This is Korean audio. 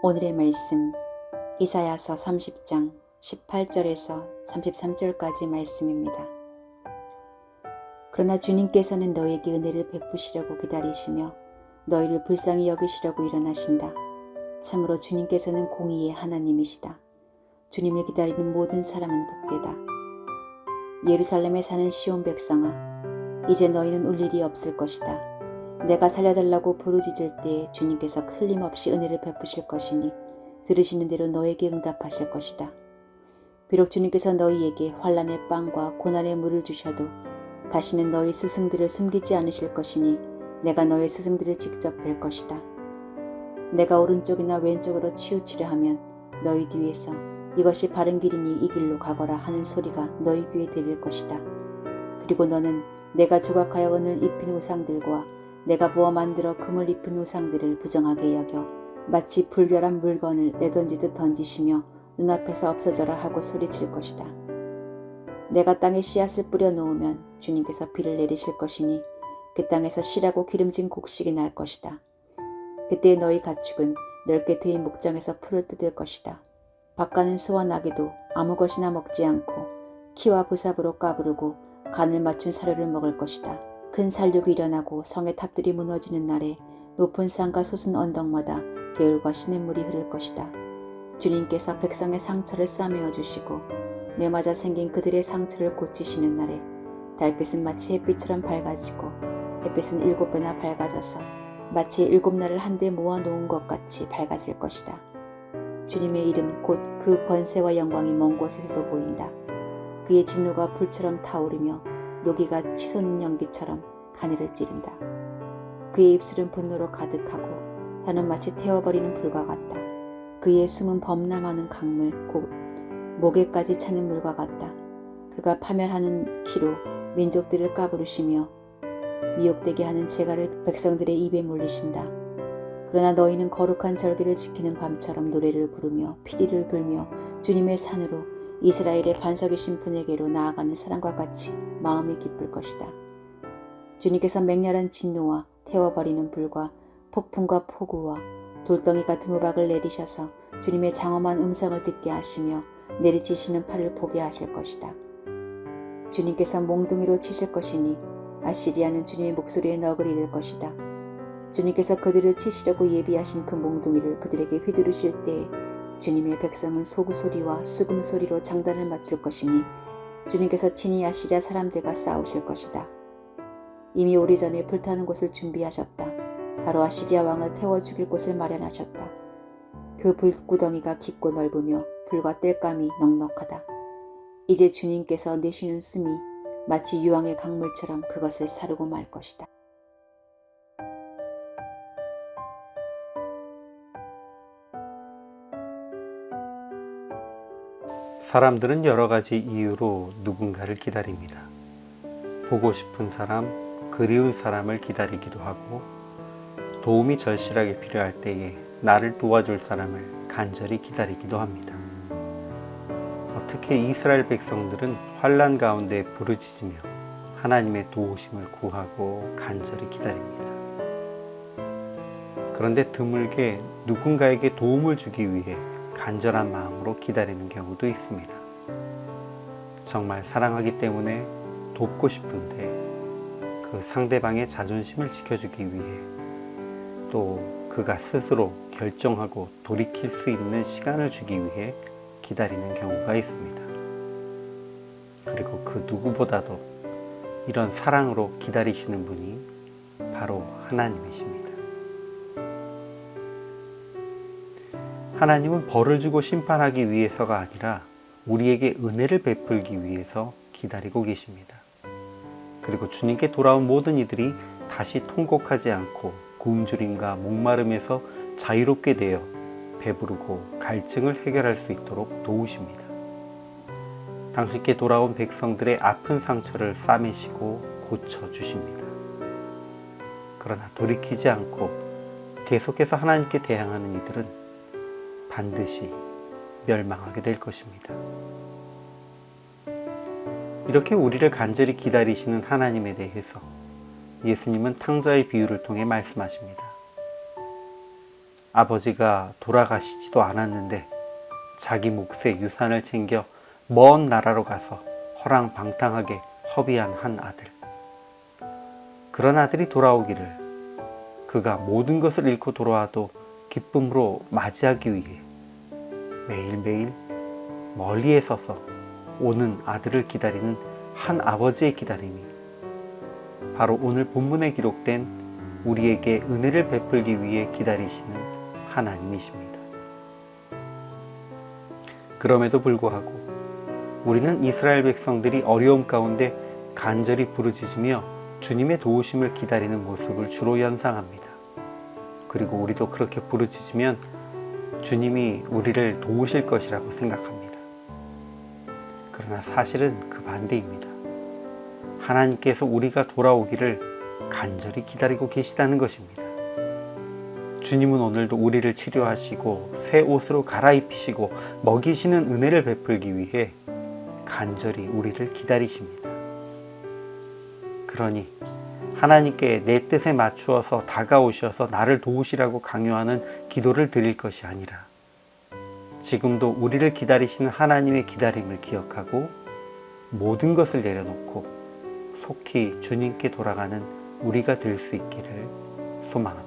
오늘의 말씀 이사야서 30장 18절에서 33절까지 말씀입니다. 그러나 주님께서는 너에게 은혜를 베푸시려고 기다리시며 너희를 불쌍히 여기시려고 일어나신다. 참으로 주님께서는 공의의 하나님이시다. 주님을 기다리는 모든 사람은 복되다. 예루살렘에 사는 시온 백성아, 이제 너희는 울 일이 없을 것이다. 내가 살려달라고 부르짖을 때에 주님께서 틀림없이 은혜를 베푸실 것이니 들으시는 대로 너에게 응답하실 것이다. 비록 주님께서 너희에게 환난의 빵과 고난의 물을 주셔도 다시는 너희 스승들을 숨기지 않으실 것이니 내가 너희 스승들을 직접 뵐 것이다. 내가 오른쪽이나 왼쪽으로 치우치려 하면 너희 뒤에서 이것이 바른 길이니 이 길로 가거라 하는 소리가 너희 귀에 들릴 것이다. 그리고 너는 내가 조각하여 은을 입힌 우상들과 내가 부어 만들어 금을 입힌 우상들을 부정하게 여겨 마치 불결한 물건을 내던지듯 던지시며 눈앞에서 없어져라 하고 소리칠 것이다. 내가 땅에 씨앗을 뿌려 놓으면 주님께서 비를 내리실 것이니 그 땅에서 씨라고 기름진 곡식이 날 것이다. 그때 너희 가축은 넓게 트인 목장에서 풀을 뜯을 것이다. 밭가는 소와 나귀도 아무 것이나 먹지 않고 키와 부삽으로 까부르고 간을 맞춘 사료를 먹을 것이다. 큰 살육이 일어나고 성의 탑들이 무너지는 날에 높은 산과 솟은 언덕마다 개울과 시냇물이 흐를 것이다. 주님께서 백성의 상처를 싸매어 주시고 매맞아 생긴 그들의 상처를 고치시는 날에 달빛은 마치 햇빛처럼 밝아지고 햇빛은 7배나 밝아져서 마치 7날을 한데 모아놓은 것 같이 밝아질 것이다. 주님의 이름 곧 그 권세와 영광이 먼 곳에서도 보인다. 그의 진노가 불처럼 타오르며 노기가 치솟는 연기처럼 하늘을 찌른다. 그의 입술은 분노로 가득하고 혀는 마치 태워버리는 불과 같다. 그의 숨은 범람하는 강물 곧 목에까지 차는 물과 같다. 그가 파멸하는 키로 민족들을 까부르시며 미혹되게 하는 재갈을 백성들의 입에 물리신다. 그러나 너희는 거룩한 절기를 지키는 밤처럼 노래를 부르며 피리를 불며 주님의 산으로 이스라엘의 반석이신 분에게로 나아가는 사람과 같이 마음이 기쁠 것이다. 주님께서 맹렬한 진노와 태워버리는 불과 폭풍과 폭우와 돌덩이 같은 우박을 내리셔서 주님의 장엄한 음성을 듣게 하시며 내리치시는 팔을 보게 하실 것이다. 주님께서 몽둥이로 치실 것이니 아시리아는 주님의 목소리에 넋을 잃을 것이다. 주님께서 그들을 치시려고 예비하신 그 몽둥이를 그들에게 휘두르실 때에 주님의 백성은 소구소리와 수금소리로 장단을 맞출 것이니 주님께서 친히 아시리아 사람들과 싸우실 것이다. 이미 오래전에 불타는 곳을 준비하셨다. 바로 아시리아 왕을 태워 죽일 곳을 마련하셨다. 그 불구덩이가 깊고 넓으며 불과 땔감이 넉넉하다. 이제 주님께서 내쉬는 숨이 마치 유황의 강물처럼 그것을 사르고 말 것이다. 사람들은 여러 가지 이유로 누군가를 기다립니다. 보고 싶은 사람, 그리운 사람을 기다리기도 하고 도움이 절실하게 필요할 때에 나를 도와줄 사람을 간절히 기다리기도 합니다. 특히 이스라엘 백성들은 환난 가운데 부르짖으며 하나님의 도우심을 구하고 간절히 기다립니다. 그런데 드물게 누군가에게 도움을 주기 위해 간절한 마음으로 기다리는 경우도 있습니다. 정말 사랑하기 때문에 돕고 싶은데 그 상대방의 자존심을 지켜주기 위해 또 그가 스스로 결정하고 돌이킬 수 있는 시간을 주기 위해 기다리는 경우가 있습니다. 그리고 그 누구보다도 이런 사랑으로 기다리시는 분이 바로 하나님이십니다. 하나님은 벌을 주고 심판하기 위해서가 아니라 우리에게 은혜를 베풀기 위해서 기다리고 계십니다. 그리고 주님께 돌아온 모든 이들이 다시 통곡하지 않고 굶주림과 목마름에서 자유롭게 되어 배부르고 갈증을 해결할 수 있도록 도우십니다. 당신께 돌아온 백성들의 아픈 상처를 싸매시고 고쳐주십니다. 그러나 돌이키지 않고 계속해서 하나님께 대항하는 이들은 반드시 멸망하게 될 것입니다. 이렇게 우리를 간절히 기다리시는 하나님에 대해서 예수님은 탕자의 비유를 통해 말씀하십니다. 아버지가 돌아가시지도 않았는데 자기 몫의 유산을 챙겨 먼 나라로 가서 허랑방탕하게 허비한 한 아들. 그런 아들이 돌아오기를 그가 모든 것을 잃고 돌아와도 기쁨으로 맞이하기 위해 매일매일 멀리에 서서 오는 아들을 기다리는 한 아버지의 기다림이 바로 오늘 본문에 기록된 우리에게 은혜를 베풀기 위해 기다리시는 하나님이십니다. 그럼에도 불구하고 우리는 이스라엘 백성들이 어려움 가운데 간절히 부르짖으며 주님의 도우심을 기다리는 모습을 주로 연상합니다. 그리고 우리도 그렇게 부르짖으면 주님이 우리를 도우실 것이라고 생각합니다. 그러나 사실은 그 반대입니다. 하나님께서 우리가 돌아오기를 간절히 기다리고 계시다는 것입니다. 주님은 오늘도 우리를 치료하시고 새 옷으로 갈아입히시고 먹이시는 은혜를 베풀기 위해 간절히 우리를 기다리십니다. 그러니 하나님께 내 뜻에 맞추어서 다가오셔서 나를 도우시라고 강요하는 기도를 드릴 것이 아니라 지금도 우리를 기다리시는 하나님의 기다림을 기억하고 모든 것을 내려놓고 속히 주님께 돌아가는 우리가 될 수 있기를 소망합니다.